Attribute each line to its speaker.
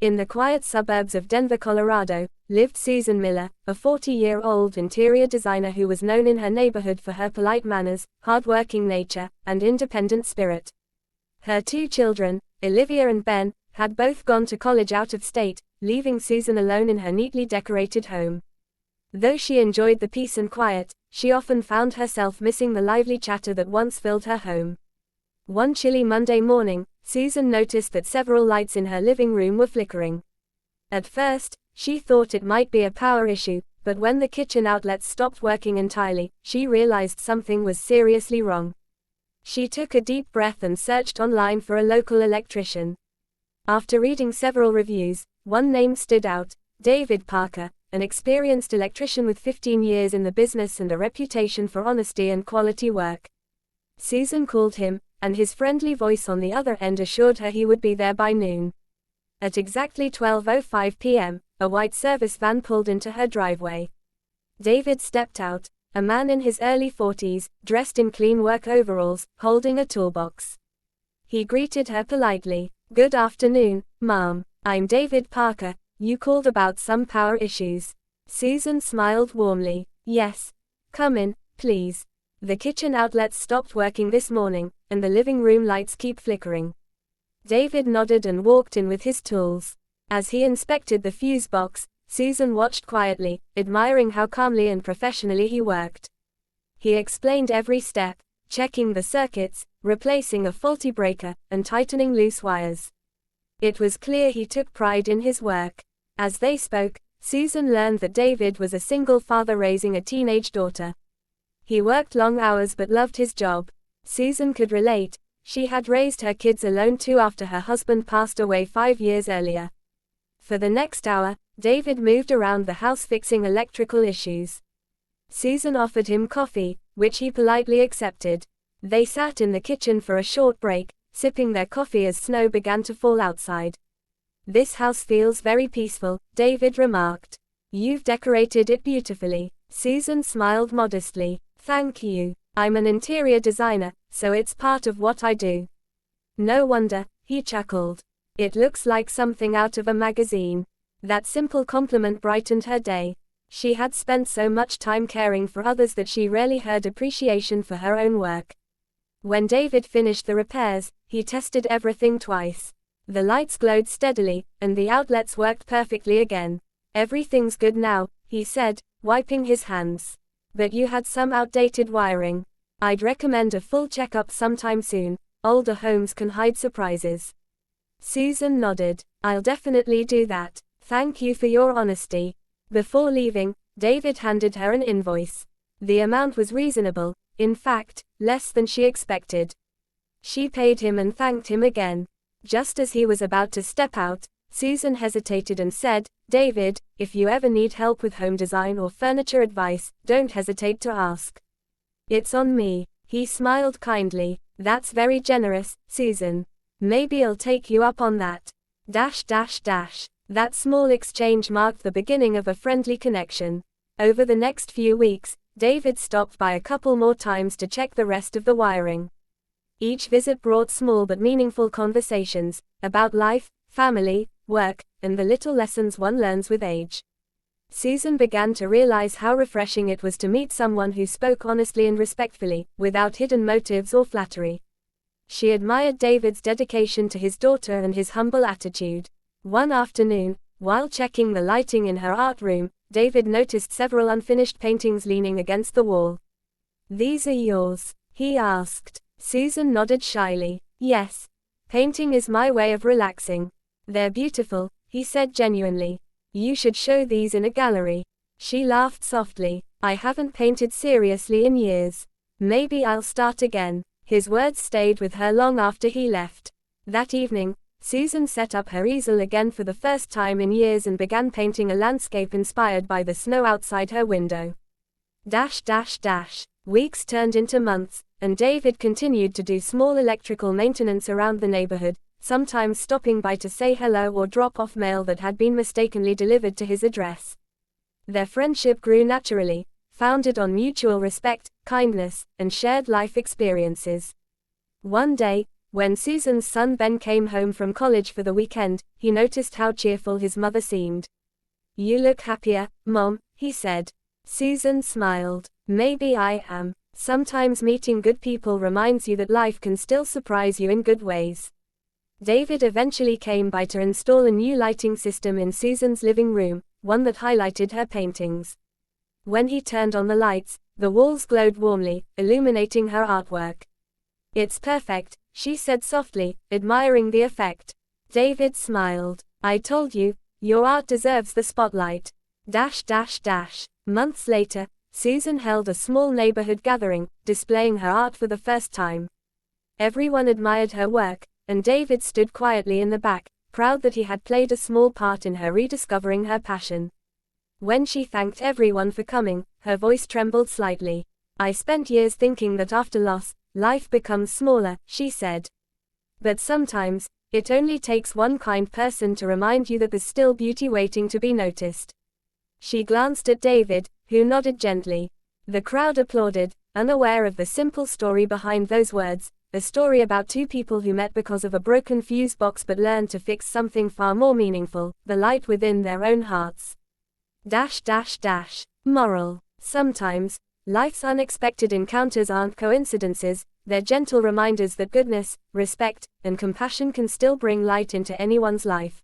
Speaker 1: In the quiet suburbs of Denver, Colorado, lived Susan Miller, a 40-year-old interior designer who was known in her neighborhood for her polite manners, hardworking nature, and independent spirit. Her 2 children, Olivia and Ben, had both gone to college out of state, leaving Susan alone in her neatly decorated home. Though she enjoyed the peace and quiet, she often found herself missing the lively chatter that once filled her home. One chilly Monday morning, Susan noticed that several lights in her living room were flickering. At first, she thought it might be a power issue, but when the kitchen outlets stopped working entirely, she realized something was seriously wrong. She took a deep breath and searched online for a local electrician. After reading several reviews, one name stood out: David Parker, an experienced electrician with 15 years in the business and a reputation for honesty and quality work. Susan called him, and his friendly voice on the other end assured her he would be there by noon. At exactly 12:05 p.m., a white service van pulled into her driveway. David stepped out, a man in his early 40s, dressed in clean work overalls, holding a toolbox. He greeted her politely. "Good afternoon, ma'am. I'm David Parker. You called about some power issues." Susan smiled warmly. "Yes. Come in, please. The kitchen outlets stopped working this morning, and the living room lights keep flickering." David nodded and walked in with his tools. As he inspected the fuse box, Susan watched quietly, admiring how calmly and professionally he worked. He explained every step, checking the circuits, replacing a faulty breaker, and tightening loose wires. It was clear he took pride in his work. As they spoke, Susan learned that David was a single father raising a teenage daughter. He worked long hours but loved his job. Susan could relate. She had raised her kids alone too after her husband passed away 5 years earlier. For the next hour, David moved around the house fixing electrical issues. Susan offered him coffee, which he politely accepted. They sat in the kitchen for a short break, sipping their coffee as snow began to fall outside. "This house feels very peaceful," David remarked. "You've decorated it beautifully." Susan smiled modestly. "Thank you. I'm an interior designer, so it's part of what I do." "No wonder," he chuckled. "It looks like something out of a magazine." That simple compliment brightened her day. She had spent so much time caring for others that she rarely heard appreciation for her own work. When David finished the repairs, he tested everything twice. The lights glowed steadily, and the outlets worked perfectly again. "Everything's good now," he said, wiping his hands. "But you had some outdated wiring. I'd recommend a full checkup sometime soon. Older homes can hide surprises." Susan nodded. "I'll definitely do that. Thank you for your honesty." Before leaving, David handed her an invoice. The amount was reasonable, in fact, less than she expected. She paid him and thanked him again. Just as he was about to step out, Susan hesitated and said, "David, if you ever need help with home design or furniture advice, don't hesitate to ask. It's on me." He smiled kindly. "That's very generous, Susan. Maybe I'll take you up on that. That small exchange marked the beginning of a friendly connection. Over the next few weeks, David stopped by a couple more times to check the rest of the wiring. Each visit brought small but meaningful conversations about life, family, work, and the little lessons one learns with age. Susan began to realize how refreshing it was to meet someone who spoke honestly and respectfully, without hidden motives or flattery. She admired David's dedication to his daughter and his humble attitude. One afternoon, while checking the lighting in her art room, David noticed several unfinished paintings leaning against the wall. "These are yours?" he asked. Susan nodded shyly. "Yes. Painting is my way of relaxing." "They're beautiful," he said genuinely. "You should show these in a gallery." She laughed softly. "I haven't painted seriously in years. Maybe I'll start again." His words stayed with her long after he left. That evening, Susan set up her easel again for the first time in years and began painting a landscape inspired by the snow outside her window. Weeks turned into months, and David continued to do small electrical maintenance around the neighborhood, sometimes stopping by to say hello or drop off mail that had been mistakenly delivered to his address. Their friendship grew naturally, founded on mutual respect, kindness, and shared life experiences. One day, When Susan's son Ben came home from college for the weekend, he noticed how cheerful his mother seemed. "You look happier, Mom," he said. Susan smiled. "Maybe I am. Sometimes meeting good people reminds you that life can still surprise you in good ways." David eventually came by to install a new lighting system in Susan's living room, one that highlighted her paintings. When he turned on the lights, the walls glowed warmly, illuminating her artwork. "It's perfect," she said softly, admiring the effect. David smiled. "I told you, your art deserves the spotlight." Months later, Susan held a small neighborhood gathering, displaying her art for the first time. Everyone admired her work, and David stood quietly in the back, proud that he had played a small part in her rediscovering her passion. When she thanked everyone for coming, her voice trembled slightly. "I spent years thinking that after loss, life becomes smaller," she said. "But sometimes, it only takes one kind person to remind you that there's still beauty waiting to be noticed." She glanced at David, who nodded gently. The crowd applauded, unaware of the simple story behind those words, a story about two people who met because of a broken fuse box but learned to fix something far more meaningful, the light within their own hearts. Moral. Sometimes, life's unexpected encounters aren't coincidences, they're gentle reminders that goodness, respect, and compassion can still bring light into anyone's life.